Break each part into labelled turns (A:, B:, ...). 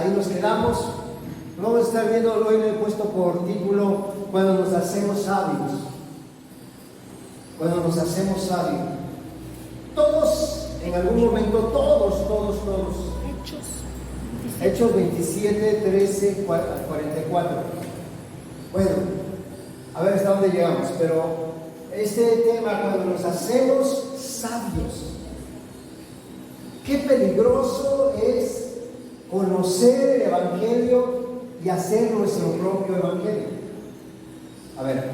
A: ahí nos quedamos. Vamos a estar viendo, hoy le he puesto por título, cuando nos hacemos sabios. Cuando nos hacemos sabios. Todos, en algún momento, todos. Hechos 27, 13, 44. Bueno, a ver hasta dónde llegamos, pero este tema, cuando nos hacemos sabios, qué peligroso es conocer el Evangelio y hacer nuestro propio Evangelio. A ver,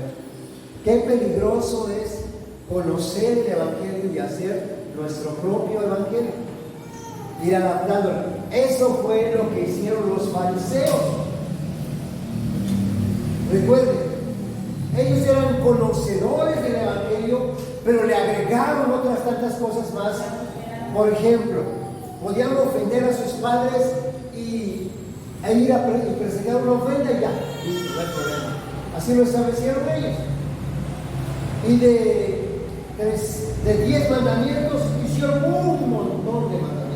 A: qué peligroso es conocer el Evangelio y hacer nuestro propio Evangelio, ir adaptándolo. Eso fue lo que hicieron los fariseos. Recuerden, ellos eran conocedores del Evangelio, pero le agregaron otras tantas cosas más. Por ejemplo, podían ofender a sus padres e ir a presentar una ofrenda y ya, listo, no hay problema. Así lo establecieron ellos. Y de 10 mandamientos hicieron un montón de mandamientos.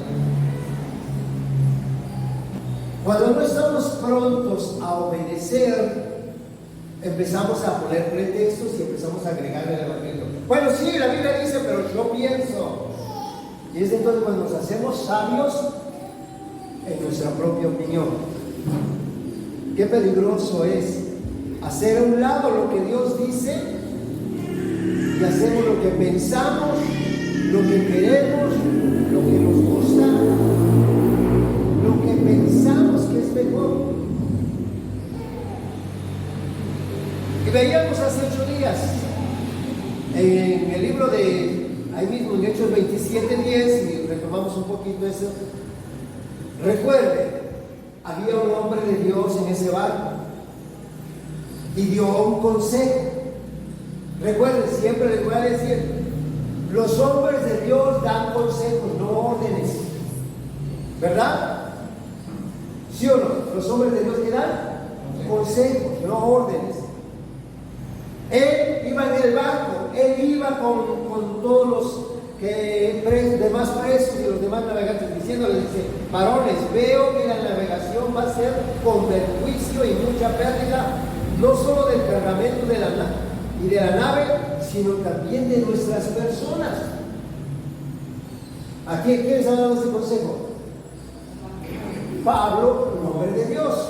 A: Cuando no estamos prontos a obedecer, empezamos a poner pretextos y empezamos a agregar el Evangelio. Bueno, sí, la Biblia dice, pero yo pienso. Y es entonces cuando nos hacemos sabios en nuestra propia opinión. Qué peligroso es hacer a un lado lo que Dios dice y hacemos lo que pensamos, lo que queremos, lo que nos gusta, lo que pensamos que es mejor. Y veíamos hace 8 días en el libro de, ahí mismo en Hechos 27:10, y retomamos un poquito eso. Recuerde, había un hombre de Dios en ese barco y dio un consejo. Recuerden, siempre les voy a decir, los hombres de Dios dan consejos, no órdenes, ¿verdad? ¿Sí o no? Los hombres de Dios que dan consejos, no órdenes. Él iba en el barco, él iba con todos los demás presos y los demás navegantes, diciéndoles, dice, varones, veo que la navegación va a ser con perjuicio y mucha pérdida, no solo del cargamento y de la nave, sino también de nuestras personas. ¿A quién les ha dado este consejo? Pablo, un hombre de Dios.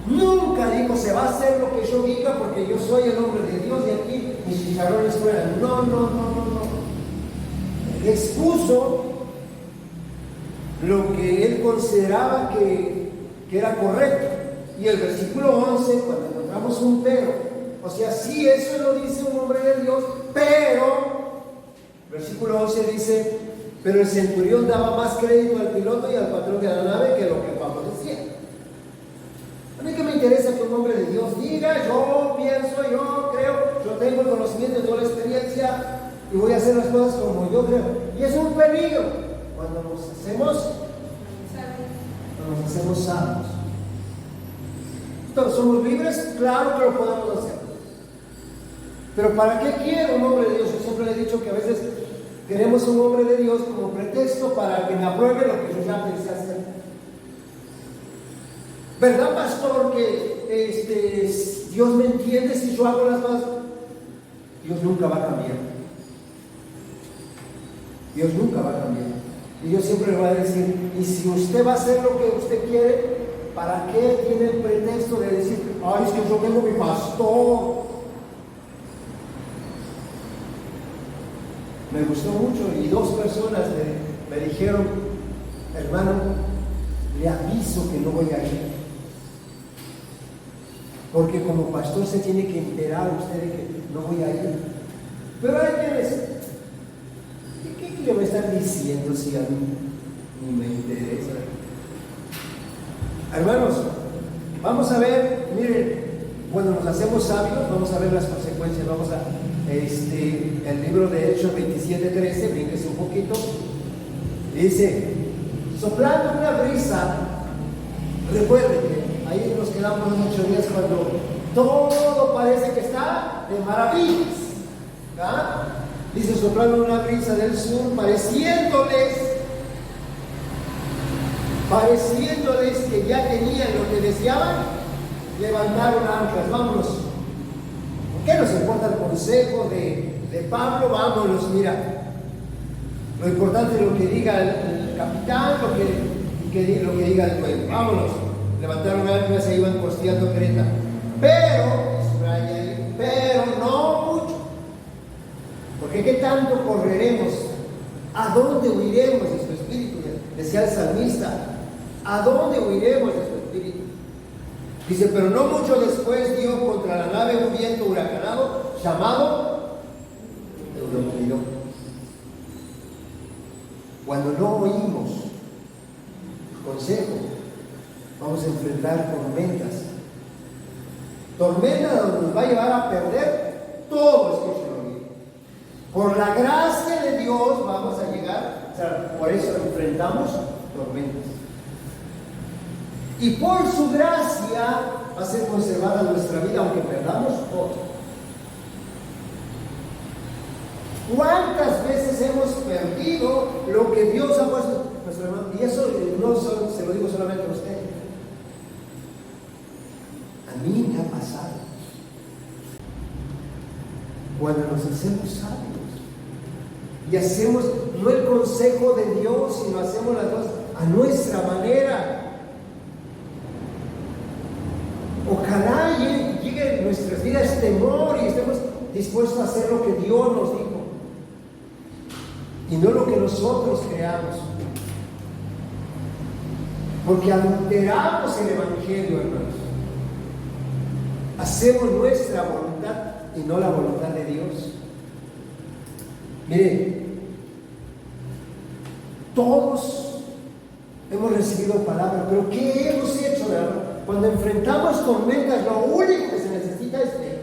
A: Nunca dijo, se va a hacer lo que yo diga porque yo soy el hombre de Dios y aquí mis chicharrones fuera. No. Él expuso lo que él consideraba que era correcto. Y el versículo 11, cuando encontramos un pero, o sea, sí, eso lo dice un hombre de Dios, pero, versículo 11 dice, pero el centurión daba más crédito al piloto y al patrón de la nave que lo que Pablo decía. A mí que me interesa que un hombre de Dios diga, yo pienso, yo creo, yo tengo el conocimiento, tengo la experiencia y voy a hacer las cosas como yo creo. Y es un peligro cuando nos hacemos sabios. Entonces, ¿somos libres? Claro que lo podemos hacer. Pero ¿para qué quiero un hombre de Dios? Yo siempre le he dicho que a veces queremos un hombre de Dios como pretexto para que me apruebe lo que yo ya pensé hacer. ¿Verdad, pastor, que Dios me entiende si yo hago las cosas? Dios nunca va a cambiar. Dios nunca va a cambiar. Y yo siempre le voy a decir, y si usted va a hacer lo que usted quiere, ¿para qué tiene el pretexto de decir, ay, es que yo tengo mi pastor? Me gustó mucho y 2 personas me dijeron, hermano, le aviso que no voy a ir. Porque como pastor se tiene que enterar usted de que no voy a ir. Pero hay quienes, ¿qué me están diciendo si a mí ni me interesa? Hermanos, vamos a ver, miren, cuando nos hacemos sabios, vamos a ver las consecuencias. Vamos a, el libro de Hechos 27:13, brinquese un poquito, dice, soplando una brisa, recuerden que ahí nos quedamos muchos días cuando todo parece que está de maravillas, ¿verdad? Dice, soplando una brisa del sur, pareciéndoles pareciéndoles que ya tenían lo que deseaban, levantaron anclas. Vámonos. ¿Qué nos importa el consejo de Pablo? Vámonos, mira. Lo importante es lo que diga el capitán, lo que diga el pueblo. Vámonos. Levantaron anclas, se iban costeando Creta. Pero no mucho. Porque ¿qué tanto correremos? ¿A dónde huiremos de su espíritu? Decía el salmista. ¿A dónde huiremos de su espíritu? Dice, pero no mucho después dio contra la nave un viento huracanado llamado Euroclidón. Cuando no oímos el consejo, vamos a enfrentar tormentas. Tormenta donde nos va a llevar a perder todo, escúchenlo bien. Por la gracia de Dios vamos a llegar, o sea, por eso enfrentamos tormentas. Y por su gracia va a ser conservada nuestra vida, aunque perdamos todo. ¿Cuántas veces hemos perdido lo que Dios ha puesto en nuestra mano? Y eso no se lo digo solamente a usted. A mí me ha pasado. Cuando nos hacemos sabios y hacemos no el consejo de Dios, sino hacemos las cosas a nuestra manera. Ojalá llegue en nuestras vidas temor y estemos dispuestos a hacer lo que Dios nos dijo y no lo que nosotros creamos, porque adulteramos el evangelio, hermanos. Hacemos nuestra voluntad y no la voluntad de Dios. Miren, todos hemos recibido palabra, pero ¿qué hemos hecho, hermano? Cuando enfrentamos tormentas, lo único que se necesita es fe.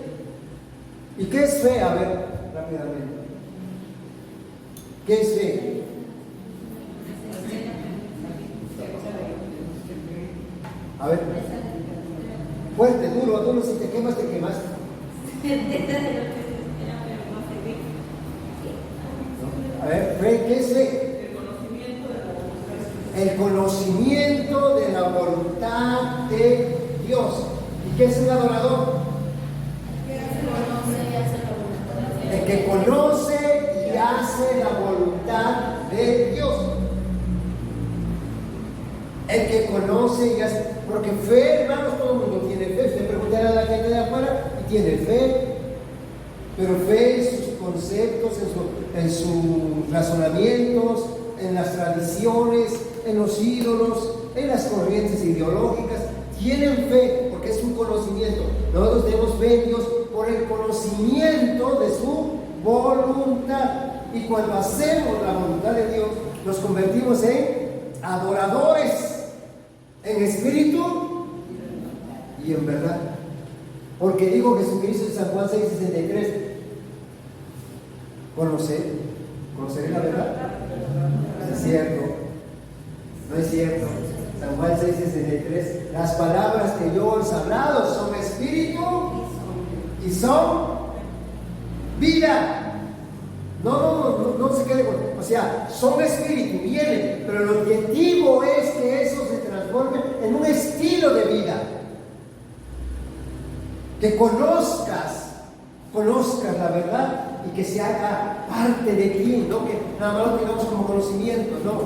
A: ¿Y qué es fe? A ver, rápidamente. ¿Qué es fe? A ver. Fuerte, duro, si te quemas, te quemas. A ver, fe, ¿qué es fe? El conocimiento de la voluntad de Dios. ¿Y qué es un adorador? El que conoce y hace la voluntad de Dios. El que conoce y hace. Porque fe, hermanos, todo el mundo tiene fe. Usted preguntará a la gente de afuera y tiene fe. Pero fe en sus conceptos, en sus razonamientos, en las tradiciones, en los ídolos, en las corrientes ideológicas. Tienen fe porque es un conocimiento. Nosotros tenemos fe en Dios por el conocimiento de su voluntad. Y cuando hacemos la voluntad de Dios, nos convertimos en adoradores, en espíritu y en verdad. Porque dijo Jesucristo en San Juan 6:63, ¿conoceré la verdad? No es cierto, no es cierto. San Juan 6:63, las palabras que yo os he hablado son espíritu y son vida. No se quede con, o sea, son espíritu, vienen, pero el objetivo es que eso se transforme en un estilo de vida. Que conozcas la verdad y que se haga parte de ti, no que nada más lo tengamos como conocimiento, no.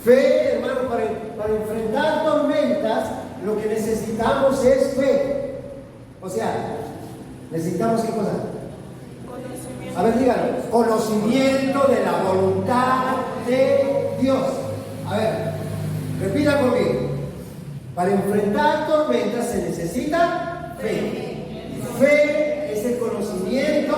A: Fe, hermano, para enfrentar tormentas, lo que necesitamos es fe. O sea, necesitamos ¿qué cosa? A ver, díganlo. Conocimiento de la voluntad de Dios. A ver, repita conmigo. Para enfrentar tormentas se necesita fe. Fe es el conocimiento.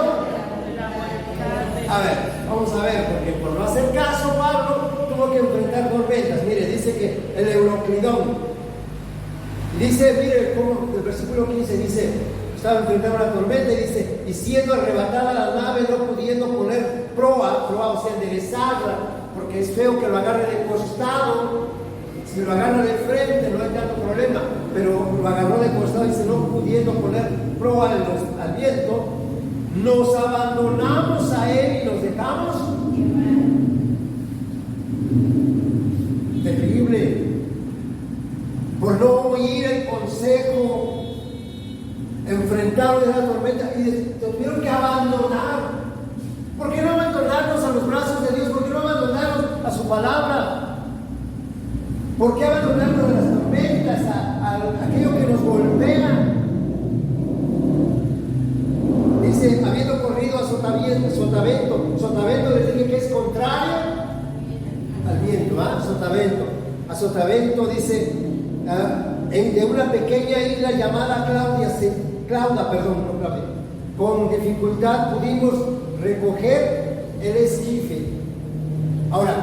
A: A ver, vamos a ver, porque por no hacer caso, Pablo tuvo que enfrentar tormentas. Mire, dice que el Euroclidón. Y dice, mire, como el versículo 15 dice, estaba enfrentando una tormenta y dice, y siendo arrebatada la nave, no pudiendo poner proa, o sea, enderezarla, porque es feo que lo agarre de costado. Si lo agarra de frente no hay tanto problema, pero lo agarró de costado y dice, no pudiendo poner proa al viento, nos abandonamos a él y nos dejamos. Terrible. por no oír el consejo, enfrentaron esa tormenta y tuvieron que abandonar. ¿Por qué no abandonarnos a los brazos de Dios? ¿Por qué no abandonarnos a su palabra? ¿Por qué abandonarnos a las tormentas, a aquello que nos golpea? Dice, habiendo corrido a sotavento, les dije que es contrario al viento, sotavento, dice, de una pequeña isla llamada Clauda, con dificultad pudimos recoger el esquife. Ahora,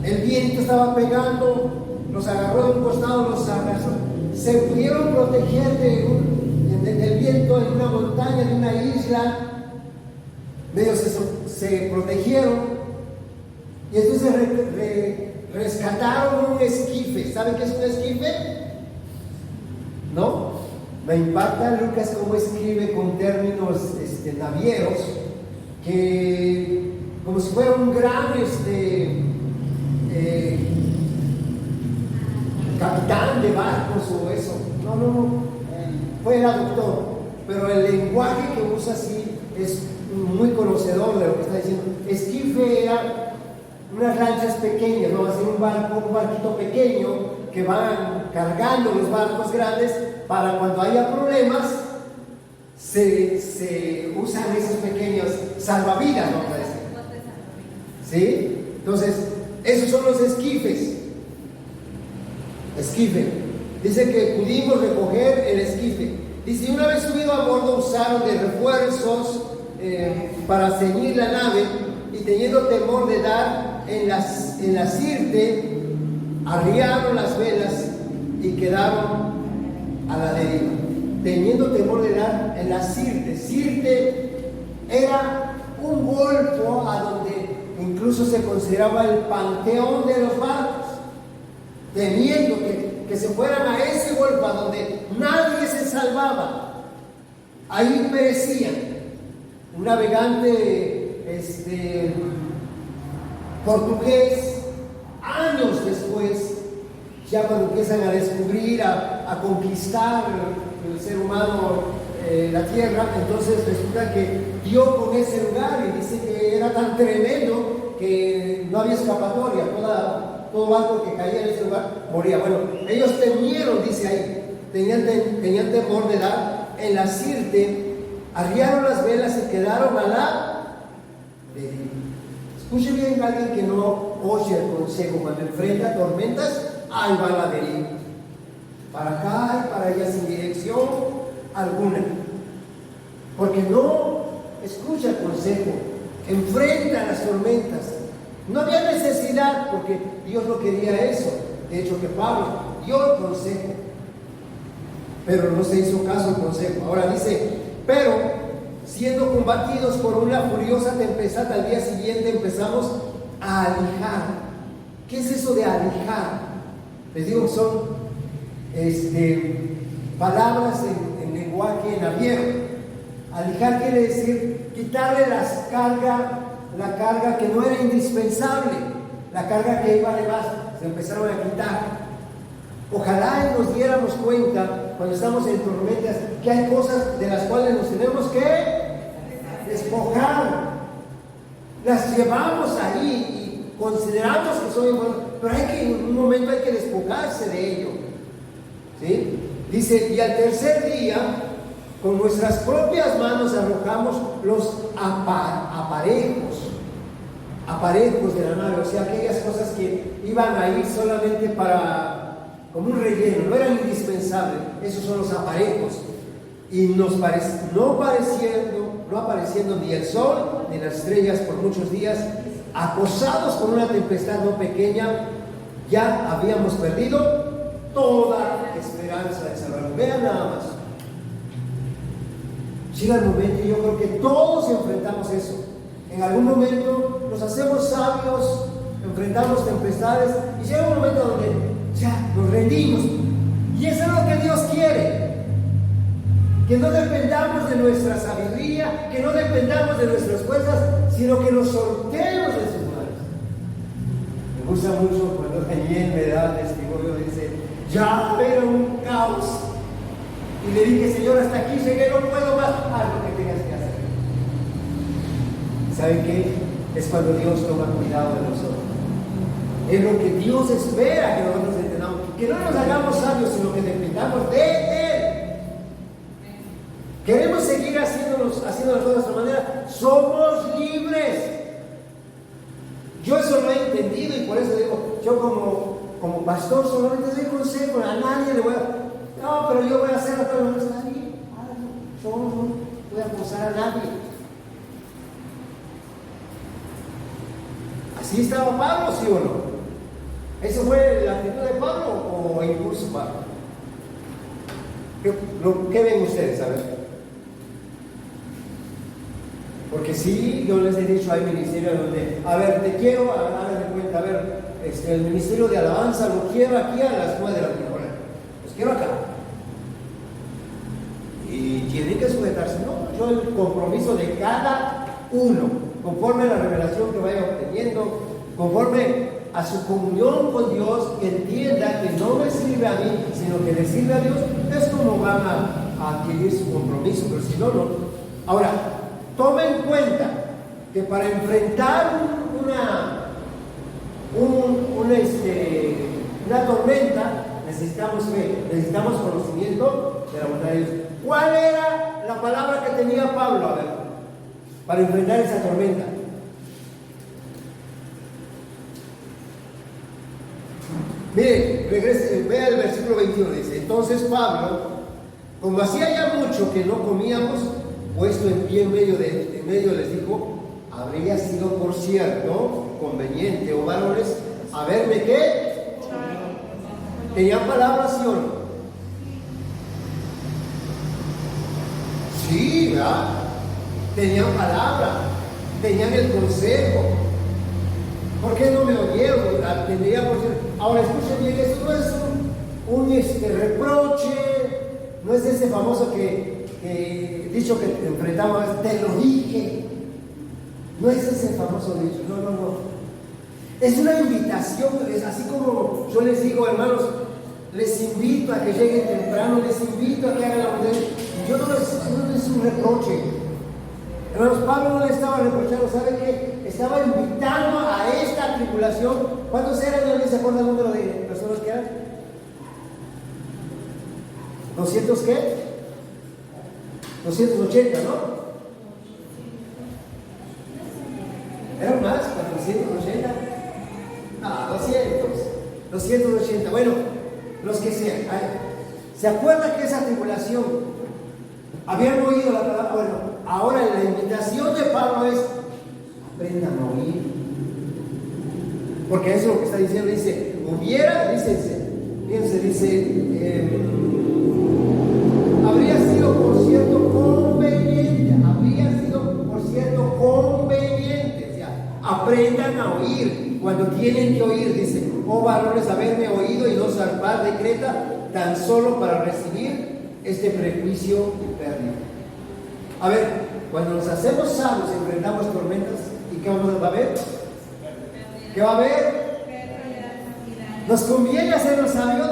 A: el viento estaba pegando, nos agarró de un costado, nos abrazó. Se pudieron proteger del viento en una montaña, en una isla. Medio se protegieron y entonces rescataron un esquife. ¿Saben qué es un esquife? ¿No? Me impacta Lucas cómo escribe con términos navieros, que como si fuera un gran capitán de barcos o eso. No, fuera doctor, pero el lenguaje que usa así es muy conocedor de lo que está diciendo. Esquife era unas lanchas pequeñas, no va a ser un barquito pequeño que van cargando los barcos grandes para cuando haya problemas se usan esos pequeños salvavidas, vamos a decir. ¿Sí? Entonces, esos son los esquifes. Esquife. Dice que pudimos recoger el esquife. Dice, una vez subido a bordo usaron de refuerzos para ceñir la nave y teniendo temor de dar en la sirte, arriaron las velas y quedaron a la deriva. Teniendo temor de dar en la sirte. Sirte era un golfo a donde incluso se consideraba el panteón de los barcos, temiendo que se fueran a ese golfo a donde nadie se salvaba. Ahí perecían. Un navegante portugués, años después, ya cuando empiezan a descubrir, a conquistar el ser humano la tierra, entonces resulta que dio con ese lugar y dice que era tan tremendo que no había escapatoria. Todo barco que caía en ese lugar moría. Bueno, ellos temieron, dice ahí, tenían temor de dar en la sirte, arriaron las velas y quedaron a la deriva. Escuche bien a alguien que no oye el consejo. Cuando enfrenta tormentas, ahí va la deriva, para acá y para allá sin dirección alguna, porque no escucha el consejo, enfrenta las tormentas. No había necesidad, porque Dios no quería eso. De hecho, que Pablo dio el consejo, pero no se hizo caso al consejo. Ahora dice, pero siendo combatidos por una furiosa tempestad, al día siguiente empezamos a alijar. ¿Qué es eso de alijar? Les digo, son palabras en lenguaje naviero. Alijar quiere decir quitarle la carga que no era indispensable, la carga que iba de más, se empezaron a quitar. Ojalá nos diéramos cuenta cuando estamos en tormentas que hay cosas de las cuales nos tenemos que despojar. Las llevamos ahí y consideramos que son buenas, pero en un momento hay que despojarse de ello. ¿Sí? Dice, y al tercer día, con nuestras propias manos arrojamos los aparejos de la nave, o sea, aquellas cosas que iban ahí solamente como un relleno, no eran indispensables. Esos son los aparejos. Y no apareciendo ni el sol ni las estrellas por muchos días, acosados por una tempestad no pequeña, ya habíamos perdido toda esperanza de salvarnos. Vean nada más. Llega el momento, y yo creo que todos enfrentamos eso. En algún momento nos hacemos sabios, enfrentamos tempestades, y llega un momento donde ya nos rendimos. Y eso es lo que Dios quiere. Que no dependamos de nuestra sabiduría, que no dependamos de nuestras fuerzas, sino que nos soltemos de sus manos. Me gusta mucho cuando Daniel me da testimonio, dice, Ya era un caos. Y le dije, Señor, hasta aquí llegué, no puedo más. Haz lo que tengas que hacer. ¿Saben qué? Es cuando Dios toma cuidado de nosotros. Es lo que Dios espera que nosotros entendamos. Que no nos hagamos sabios, sino que dependamos de Él. Queremos seguir haciendo las cosas de nuestra manera. Somos libres. Yo eso lo he entendido y por eso digo, yo como pastor solamente doy consejo, a nadie le voy a... No, pero yo voy a hacer la cosa, no está bien. Yo no voy a acusar a nadie. ¿Así estaba Pablo, sí o no? ¿Eso fue la actitud de Pablo o impulso Pablo? ¿Qué ven ustedes? A ver. Porque sí, yo les he dicho, hay ministerios donde, a ver, te quiero, hagan de cuenta, a ver, el ministerio de alabanza lo quiero aquí a las 9 de la mañana. Los quiero acá. Y tienen que sujetarse, ¿no? Yo el compromiso de cada uno, conforme a la revelación que vaya obteniendo, conforme a su comunión con Dios, que entienda que no me sirve a mí, sino que le sirve a Dios, es como van a adquirir su compromiso, pero si no, no. Ahora, tome en cuenta que para enfrentar una tormenta necesitamos fe, necesitamos conocimiento de la voluntad de Dios. ¿Cuál era la palabra que tenía Pablo, a ver, para enfrentar esa tormenta? Mire, vea el versículo 21, dice: entonces Pablo, como hacía ya mucho que no comíamos, puesto en pie en medio les dijo: habría sido por cierto conveniente, oh varones, a verme qué. ¿Tenían palabras, sí o no? Sí, ¿verdad? Tenían palabra, tenían el consejo. ¿Por qué no me oyeron? Tendría por cierto. Ahora escuchen bien, eso no es un reproche, no es ese famoso dicho que enfrentamos, te lo dije. No es ese famoso dicho, no. Es una invitación, es así como yo les digo, hermanos, les invito a que lleguen temprano, les invito a que hagan la voluntad. Yo no es un reproche. Hermanos, Pablo no le estaba reprochando, ¿sabe qué? Estaba invitando a esta tribulación. ¿Cuántos eran? ¿Alguien se acuerda el número de personas que eran? ¿200 qué? 280, ¿no? ¿Eran más? ¿480? Ah, 280. Bueno, los que sean. ¿Se acuerdan que esa tribulación habían oído la palabra? Bueno, ahora la invitación de Pablo es: aprendan a oír. Porque eso es lo que está diciendo. Dice, habría sido por cierto conveniente, o sea, aprendan a oír. Cuando tienen que oír, dice: oh varones, haberme oído y no zarpar de Creta, tan solo para recibir este prejuicio y pérdida. A ver, cuando nos hacemos sabios, enfrentamos tormentas, ¿y qué vamos a ver? ¿Qué va a haber? ¿Nos conviene hacernos sabios?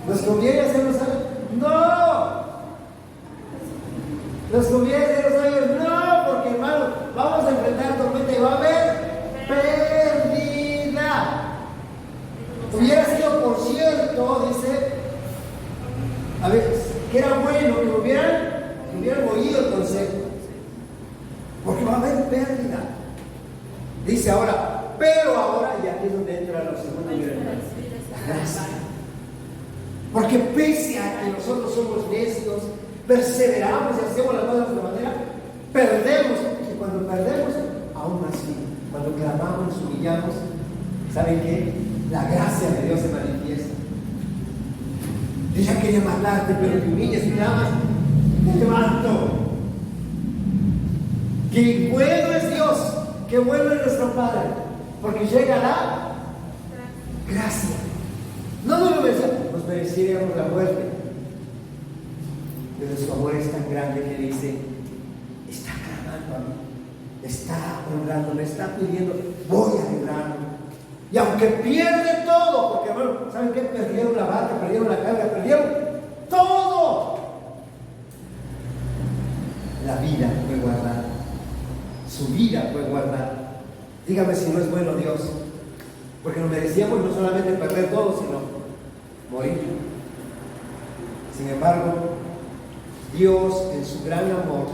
A: ¿Nos conviene hacernos sabios? ¡No! ¿Nos conviene hacernos sabios? ¡No! Porque, hermano, vamos a enfrentar tormenta y va a haber pérdida. Hubiera sido, por cierto, dice, a ver, que era bueno que hubieran oído el consejo, porque va a haber pérdida. Dice ahora, pero ahora, y aquí es donde entra lo segundo nivel, la gracia. Porque pese a que nosotros somos necios, perseveramos y hacemos las cosas de otra manera, perdemos. Y cuando perdemos, aún así, cuando clamamos, nos humillamos, ¿saben qué? La gracia de Dios se manifiesta. Yo ya quería matarte, pero te humillas y clamas, te levanto. ¡Qué bueno es Dios! ¡Qué bueno es nuestro Padre! Porque llega la gracia. No nos mereceríamos la muerte, pero su amor es tan grande que dice: está clamando a mí, está honrando, me está pidiendo, voy a librarlo. Y aunque pierde todo, porque hermano, ¿saben qué? Perdieron la barca, perdieron la carga, perdieron todo. La vida fue guardada. Su vida fue guardada. Dígame si no es bueno Dios. Porque nos merecíamos no solamente perder todo, sino morir. Sin embargo, Dios en su gran amor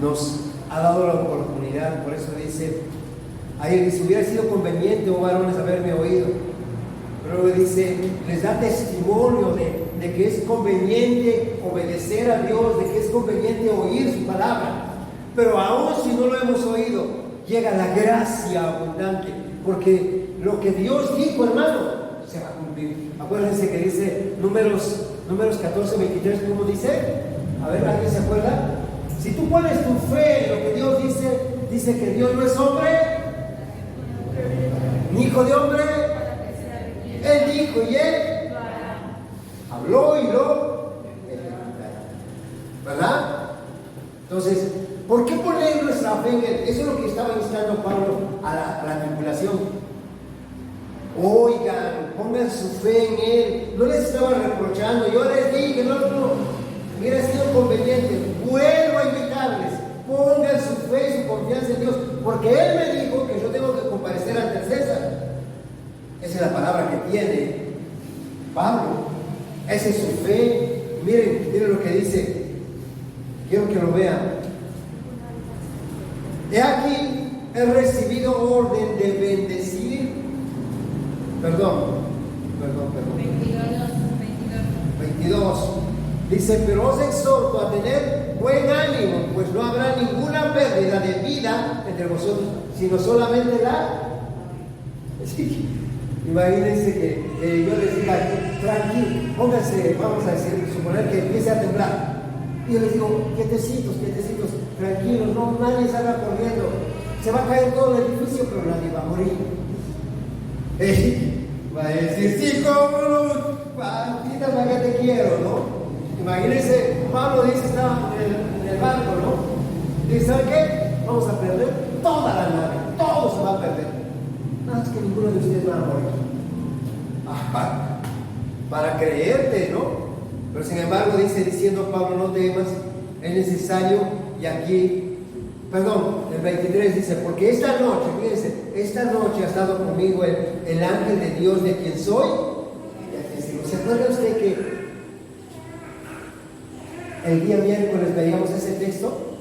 A: nos ha dado la oportunidad. Por eso dice, ahí si hubiera sido conveniente, oh varones, haberme oído. Pero luego dice, les da testimonio de que es conveniente obedecer a Dios, de que es conveniente oír su palabra. Pero aún si no lo hemos oído, llega la gracia abundante, porque lo que Dios dijo, hermano, se va a cumplir. Acuérdense que dice Números 14, 23, ¿cómo dice? A ver, ¿alguien se acuerda? Si tú pones tu fe en lo que Dios dice que Dios no es hombre, ni hijo de hombre. Él dijo y él habló y lo ejecutará, ¿verdad? Entonces, ¿por qué poner nuestra fe en él? Eso es lo que estaba instando Pablo a la tripulación. Oigan, pongan su fe en él. No les estaba reprochando. Yo les dije, no, hubiera sido conveniente. Vuelvo a invitarles. Pongan su fe y su confianza en Dios, porque él me dijo que yo tengo que comparecer ante el César. Esa es la palabra que tiene Pablo. Esa es su fe. Miren lo que dice. Quiero que lo vean. He aquí, he recibido orden de bendecir. Perdón. 22. Dice, pero os exhorto a tener buen ánimo, pues no habrá ninguna pérdida de vida entre vosotros, sino solamente la... Sí. Imagínense que yo les diga, tranquilo, pónganse, vamos a decir, suponer que empiece a temblar. Y yo les digo, quietecitos, tranquilos, no, nadie salga corriendo. Se va a caer todo el edificio, pero nadie va a morir. Va a decir, sí, cómo no, patita, para que te quiero, ¿no? Imagínense, Pablo dice, estaba en el barco, ¿no? Dice, ¿saben qué? Vamos a perder toda la nave, todo se va a perder. Nada más que ninguno de ustedes va a morir. Para creerte, ¿no? Pero sin embargo, diciendo Pablo, no temas, es necesario, y aquí, el 23 dice, porque esta noche, fíjense, esta noche ha estado conmigo el ángel de Dios de quien soy. ¿Se acuerda usted que el día miércoles veíamos ese texto?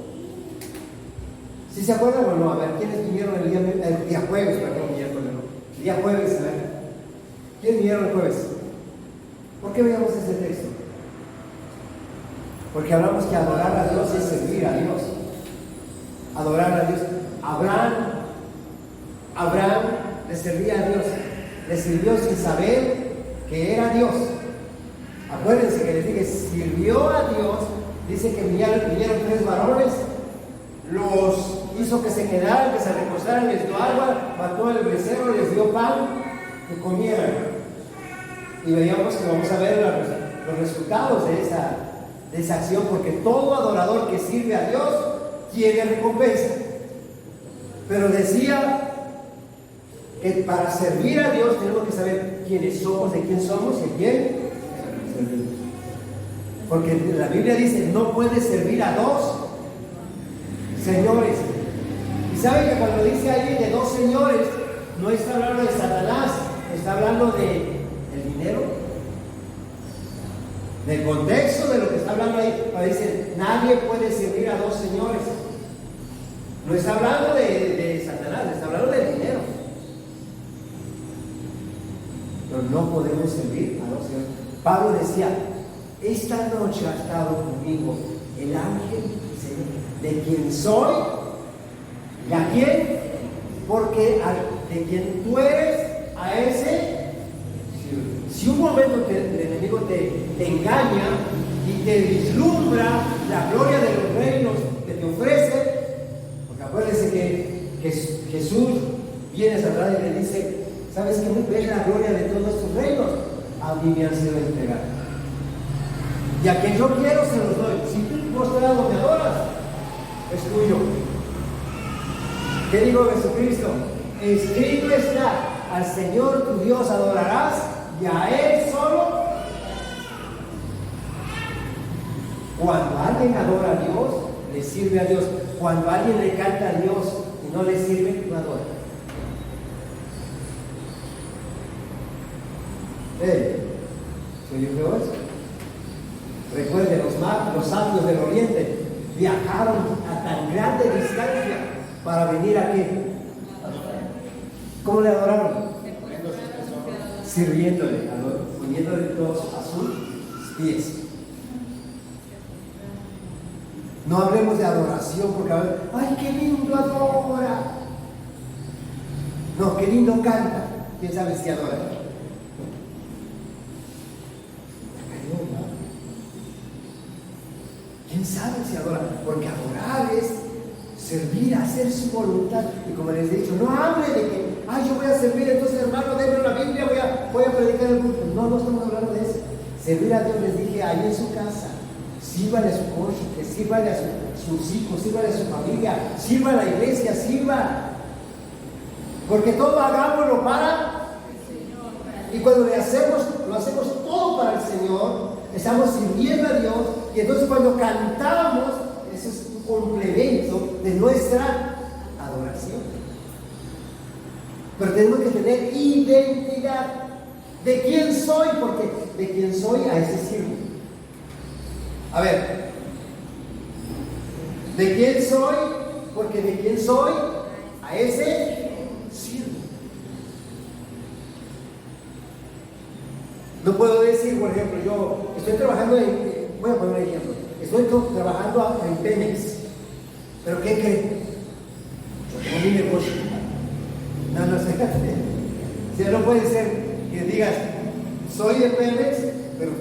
A: ¿Sí se acuerdan o no? A ver, ¿quiénes vinieron el día jueves? Perdón, miércoles, no. El día jueves, a ver. ¿Quién vinieron el jueves? ¿Por qué veíamos ese texto? Porque hablamos que adorar a Dios es servir a Dios. Adorar a Dios. Abraham le servía a Dios. Le sirvió sin saber que era Dios. Acuérdense que les dije, sirvió a Dios. Dice que vinieron 3 varones, los hizo que se quedaran, que se recostaran, les dio agua, mató al becerro, les dio pan, que comieran. Y veíamos que vamos a ver los resultados de esa acción, porque todo adorador que sirve a Dios tiene recompensa. Pero decía que para servir a Dios tenemos que saber quiénes somos, de quién somos y a quién servimos. Porque la Biblia dice, no puedes servir a 2 señores. Y saben que cuando dice ahí de 2 señores, no está hablando de Satanás, está hablando de el dinero. Del contexto de lo que está hablando ahí, dice, nadie puede servir a 2 señores. No está hablando de Satanás, está hablando del dinero. Pero no podemos servir a 2 señores. Pablo decía, esta noche ha estado conmigo el ángel de quien soy y a quién, porque de quien tú eres, a ese. Si un momento el enemigo te engaña y te vislumbra la gloria de los reinos que te ofrece, porque acuérdense que Jesús viene a atrás y le dice, ¿sabes qué? ¿Ves la gloria de todos estos reinos? A mí me han sido entregados. Y a quien yo quiero se los doy. Si tú postrado me adoras, es tuyo. ¿Qué digo Jesucristo? Escrito está. al Señor tu Dios adorarás y a Él solo. Cuando alguien adora a Dios, le sirve a Dios. Cuando alguien le canta a Dios y no le sirve, no adora. ¿Se oyó feo eso? Recuerden, los sabios del Oriente viajaron a tan grande distancia para venir aquí. ¿Cómo le adoraron? Sirviéndole, poniéndole todos a sus pies. No hablemos de adoración porque ¡ay, qué lindo adora! No, qué lindo canta. ¿Quién sabe si adora? ¿Quién sabe si adora? Porque adorar es servir, hacer su voluntad. Y como les he dicho, no hable de que, yo voy a servir, entonces hermano, denme la Biblia, voy a predicar el culto. No estamos hablando de eso. Servir a Dios, les dije, ahí en su casa. Sírvale a su cónyuge, sírvale a sus hijos, sírvale a su familia, sirva a la iglesia, sirva. Porque todo hagámoslo para el Señor. Y cuando lo hacemos todo para el Señor, estamos sirviendo a Dios. Y entonces cuando cantamos, eso es un complemento de nuestra adoración. Pero tenemos que tener identidad de quién soy, porque de quién soy a ese sirvo. A ver, ¿de quién soy? Porque de quién soy a ese sirvo. No puedo decir, por ejemplo, yo estoy trabajando voy a poner un ejemplo, estoy trabajando en Pemex, pero ¿qué creen? Yo tengo mi negocio. No sé. O sea, no puede ser que digas, soy de Pemex, pero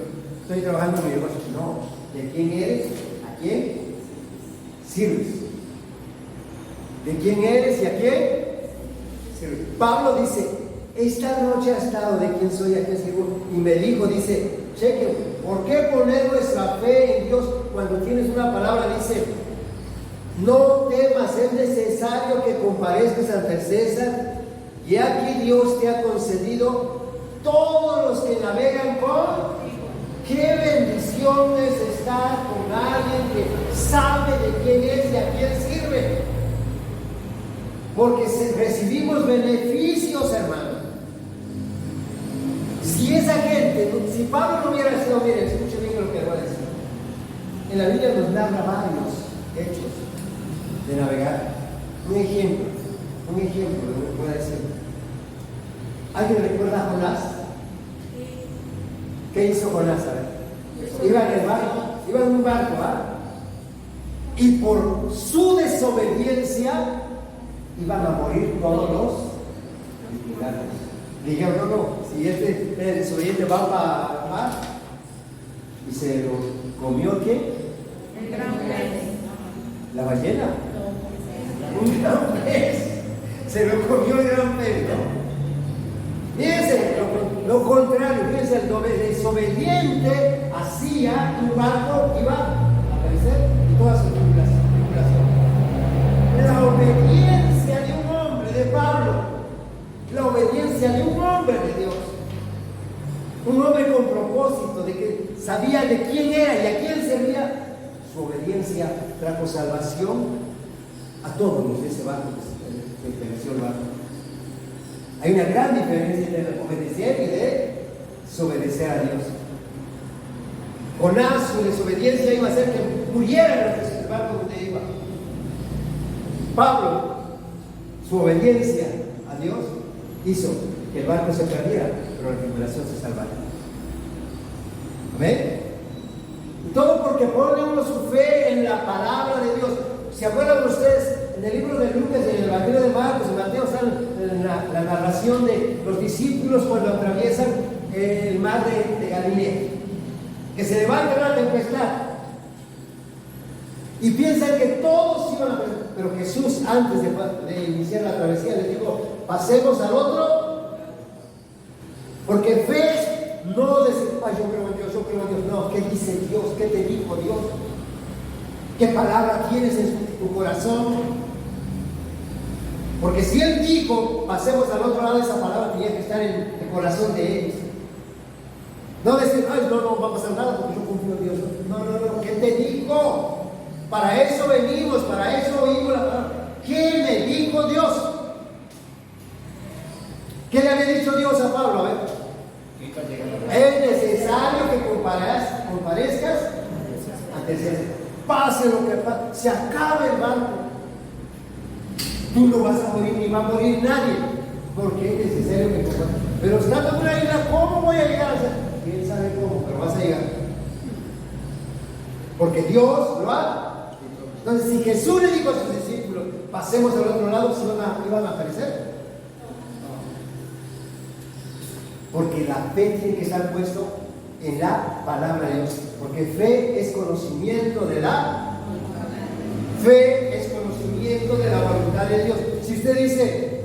A: estoy trabajando en mi negocio. No. ¿De quién eres? ¿A quién sirves? ¿De quién eres y a quién sirves? Pablo dice, esta noche ha estado de quién soy y a quién sirvo. Y me dijo, dice, cheque, ¿por qué poner nuestra fe en Dios cuando tienes una palabra? Dice, no temas, es necesario que comparezcas ante César. Y aquí Dios te ha concedido todos los que navegan con... Qué bendición es estar con alguien que sabe de quién es y a quién sirve. Porque recibimos beneficios, hermano. Si esa gente, si Pablo no hubiera sido, miren, escuchen bien lo que voy a decir. En la Biblia nos narra varios hechos de navegar. Un ejemplo lo que voy a decir. ¿Alguien recuerda a Jonás? ¿Qué hizo Jonás? Iba en un barco, y por su desobediencia iban a morir todos los cristianos. Dijeron, no, si este desobediente va para el mar, y se lo comió, ¿quién?
B: El gran pez.
A: ¿La ballena? Un gran pez. Se lo comió el gran pez, ¿no? Fíjense, lo contrario, fíjense, el desobediente hacía que un barco iba a perecer y toda su tribulación. La obediencia de un hombre, de Pablo, la obediencia de un hombre de Dios, un hombre con propósito, de que sabía de quién era y a quién servía, su obediencia trajo salvación a todos los de ese barco que pereció el barco. Hay una gran diferencia entre obedecer y de desobedecer a Dios. Jonás, su desobediencia iba a hacer que muriera en el barco donde iba. Pablo, su obediencia a Dios hizo que el barco se perdiera, pero la tribulación se salvara. ¿Amén? Y todo porque pone uno su fe en la palabra de Dios. ¿Se acuerdan ustedes? En el libro de Lucas, en el Evangelio de Marcos, en Mateo, están la narración de los discípulos cuando atraviesan el mar de Galilea, que se levanta una tempestad y piensan que todos iban a perder, pero Jesús, antes de iniciar la travesía, les dijo, pasemos al otro, porque fe no decir, yo creo en Dios, no, ¿qué dice Dios? ¿Qué te dijo Dios? ¿Qué palabra tienes en tu corazón? Porque si Él dijo, pasemos al otro lado, esa palabra tenía que estar en el corazón de ellos. No decir, ay, no va a pasar nada porque yo confío en Dios. No, ¿qué te dijo? Para eso venimos, para eso oímos la palabra. ¿Qué me dijo Dios? ¿Qué le había dicho Dios a Pablo? A ver. Es necesario que comparezcas ante el César. Pase lo que pase, se acabe el barco. Tú no vas a morir ni va a morir nadie, porque es necesario que comparezcas. Pero estando en una isla, ¿cómo voy a llegar a ser? ¿Quién sabe cómo? Pero vas a llegar. Porque Dios lo ha. Entonces, si Jesús le dijo a sus discípulos, pasemos al otro lado, ¿se iban a aparecer? Porque la fe tiene que estar puesto en la palabra de Dios. Porque fe es conocimiento de la voluntad de Dios. Si usted dice,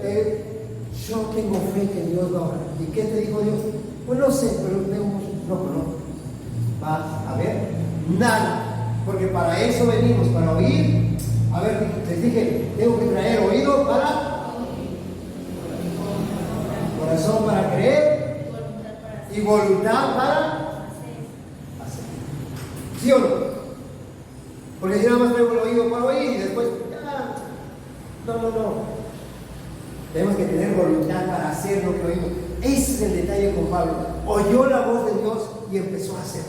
A: yo tengo fe que Dios va a obrar. ¿Y qué te dijo Dios? Pues no sé, pero no conozco. Va a haber nada. Porque para eso venimos, para oír. A ver, les dije, tengo que traer oído para corazón para creer y voluntad para hacer. ¿Sí o no? Porque si nada más traigo el oído para oír y después, no. Tenemos que tener voluntad para hacer lo que oímos. Ese es el detalle con Pablo. Oyó la voz de Dios y empezó a hacer.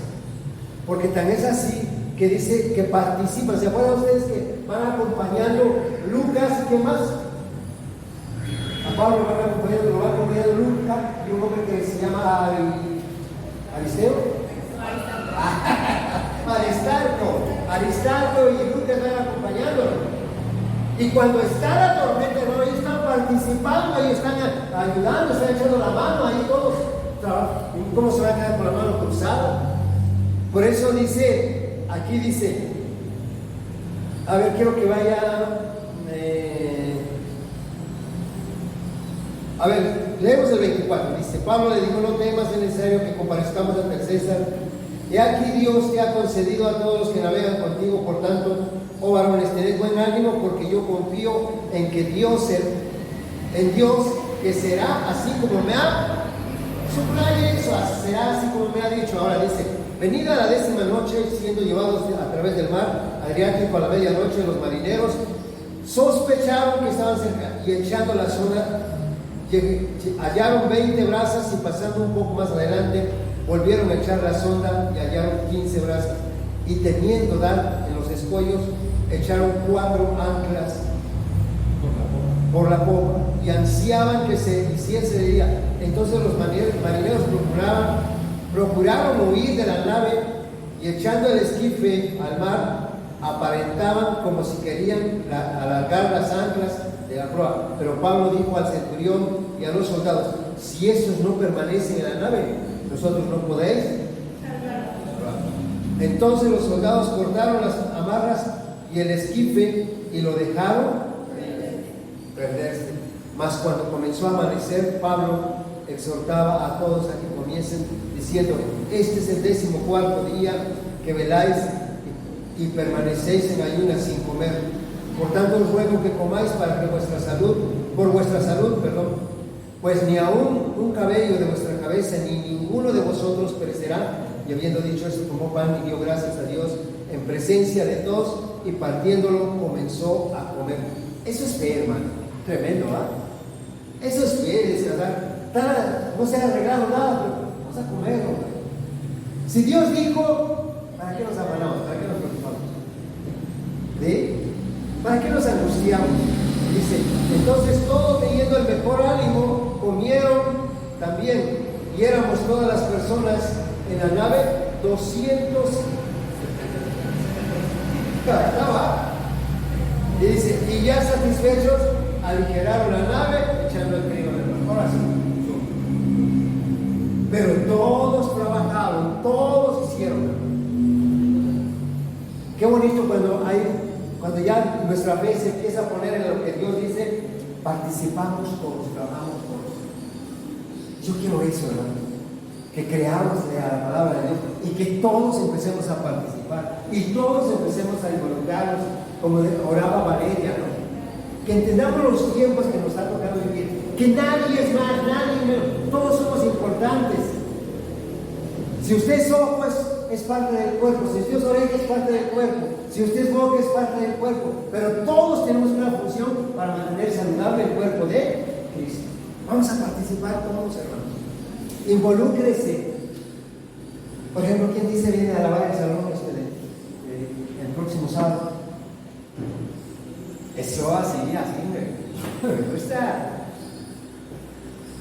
A: Porque tan es así que dice que participan. ¿Se acuerdan ustedes que van acompañando Lucas y qué más? A Pablo lo va acompañando Lucas y un hombre que se llama Aristarco y Lucas van acompañándolo. Y cuando está la tormenta, ¿no? Ellos están participando, ellos están ayudando, están echando la mano, ahí todos. ¿Cómo se va a quedar con la mano cruzada? Por eso dice, aquí dice, a ver, quiero que vaya, a ver, leemos el 24, dice, Pablo le dijo, no temas, es necesario que comparezcamos ante el César. He aquí Dios te ha concedido a todos los que navegan contigo, por tanto, oh varones, tened buen ánimo, porque yo confío en que Dios, que será así como me ha, subraye eso, será así como me ha dicho. Ahora dice, venida a la 10ª noche, siendo llevados a través del mar Adriático a la medianoche, los marineros sospecharon que estaban cerca, y echando la sonda, hallaron 20 brazas, y pasando un poco más adelante, volvieron a echar la sonda y hallaron 15 brazas, y temiendo dar en los escollos, echaron 4 anclas por la popa, y ansiaban que se hiciese de día. Entonces los marineros procuraron huir de la nave, y echando el esquife al mar, aparentaban como si querían alargar las anclas de la proa. Pero Pablo dijo al centurión y a los soldados, si esos no permanecen en la nave, nosotros no podéis. Entonces los soldados cortaron las amarras y el esquife y lo dejaron perderse. Mas cuando comenzó a amanecer, Pablo exhortaba a todos a que comiesen diciendo, este es el 14º día que veláis y permanecéis en ayunas sin comer. Por tanto os ruego que comáis para que por vuestra salud, pues ni aún un cabello de vuestra cabeza ni ninguno de vosotros perecerá. Y habiendo dicho esto, tomó pan y dio gracias a Dios en presencia de todos, y partiéndolo comenzó a comer. Eso es fe, hermano. Tremendo, ¿ah? Eso es fe, no se ha arreglado nada, pero vamos a comer, hombre. Si Dios dijo, ¿para qué nos afanamos? ¿Para qué nos preocupamos? ¿Sí? ¿Para qué nos angustiamos? Dice, entonces todos teniendo el mejor ánimo, comieron también, y éramos todas las personas en la nave 200. Estaba. Y dice, y ya satisfechos, aligeraron la nave, echando el trigo en el mar. Ahora sí. Pero todos trabajaron, todos hicieron. Qué bonito cuando ya nuestra fe se empieza a poner en lo que Dios dice, participamos todos, trabajamos todos. Yo quiero eso, hermano. Que creamos a la palabra de Dios y que todos empecemos a participar y todos empecemos a involucrarnos, como oraba Valeria, ¿no? que entendamos los tiempos que nos está tocando vivir, que nadie es más, nadie menos, todos somos importantes. Si usted es ojo, es parte del cuerpo, si usted es oreja, es parte del cuerpo, si usted es boca, es parte del cuerpo, pero todos tenemos una función para mantener saludable el cuerpo de Cristo. Vamos a participar todos, hermanos. Involúcrese. Por ejemplo, ¿quién dice viene a alabar el salón el próximo sábado? Eso así, me gusta.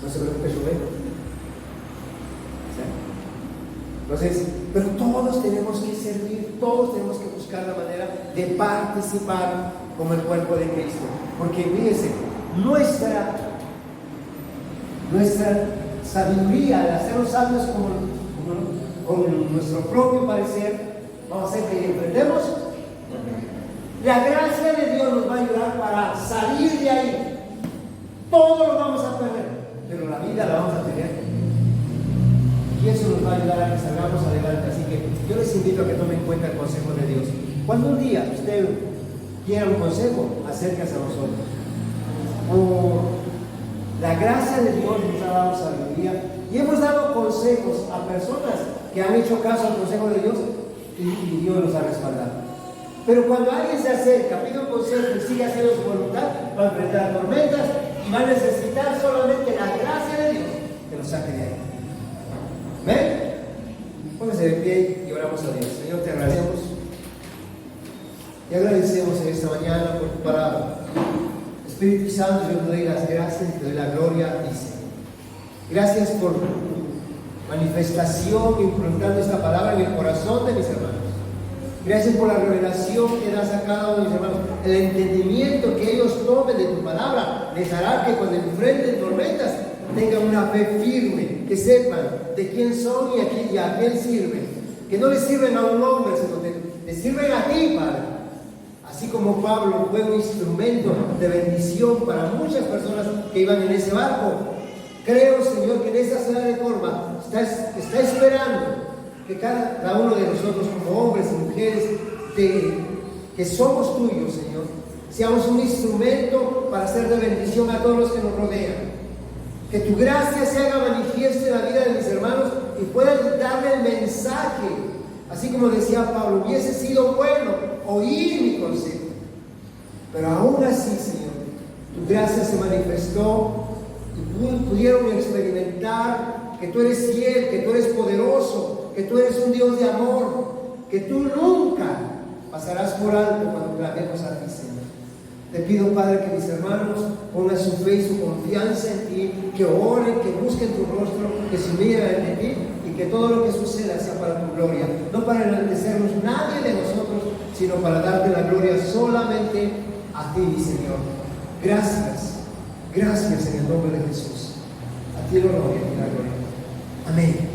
A: No se preocupe, yo vengo. Entonces, pero todos tenemos que servir, todos tenemos que buscar la manera de participar como el cuerpo de Cristo. Porque fíjense, nuestra sabiduría de hacernos sabios con nuestro propio parecer, vamos a hacer que enfrentemos. La gracia de Dios nos va a ayudar para salir de ahí. Todo lo vamos a perder, pero la vida la vamos a tener. Y eso nos va a ayudar a que salgamos adelante. Así que yo les invito a que tomen en cuenta el consejo de Dios. Cuando un día usted quiera un consejo, acérquese a nosotros. La gracia de Dios nos ha dado sabiduría y hemos dado consejos a personas que han hecho caso al consejo de Dios y Dios los ha respaldado. Pero cuando alguien se acerca, pide un consejo y sigue haciendo su voluntad, va a enfrentar tormentas y va a necesitar solamente la gracia de Dios que nos saque de ahí. ¿Ven? Póngase de pie y oramos a Dios. Señor, te agradecemos. Te agradecemos en esta mañana por tu palabra. Espíritu Santo, yo te doy las gracias y te doy la gloria a ti, Señor. Gracias por tu manifestación implantando esta palabra en el corazón de mis hermanos. Gracias por la revelación que das a cada uno de mis hermanos. El entendimiento que ellos tomen de tu palabra les hará que cuando enfrenten tormentas tengan una fe firme, que sepan de quién son y a quién sirven. Que no les sirven a un hombre, sino que les sirven a ti, Padre. Así como Pablo fue un instrumento de bendición para muchas personas que iban en ese barco. Creo, Señor, que en esta ciudad de Córdoba está esperando que cada uno de nosotros como hombres y mujeres que somos tuyos, Señor, seamos un instrumento para ser de bendición a todos los que nos rodean. Que tu gracia se haga manifiesta en la vida de mis hermanos y puedan darle el mensaje. Así como decía Pablo, hubiese sido bueno oír mi consejo. Pero aún así, Señor, tu gracia se manifestó y pudieron experimentar que tú eres fiel, que tú eres poderoso, que tú eres un Dios de amor, que tú nunca pasarás por alto cuando clamemos a ti, Señor. Te pido, Padre, que mis hermanos pongan su fe y su confianza en ti, que oren, que busquen tu rostro, que se miren en ti y que todo lo que suceda sea para tu gloria. No para enaltecernos nadie de nosotros, sino para darte la gloria solamente a ti, mi Señor. Gracias, gracias en el nombre de Jesús. A ti el honor y a ti la gloria. Amén.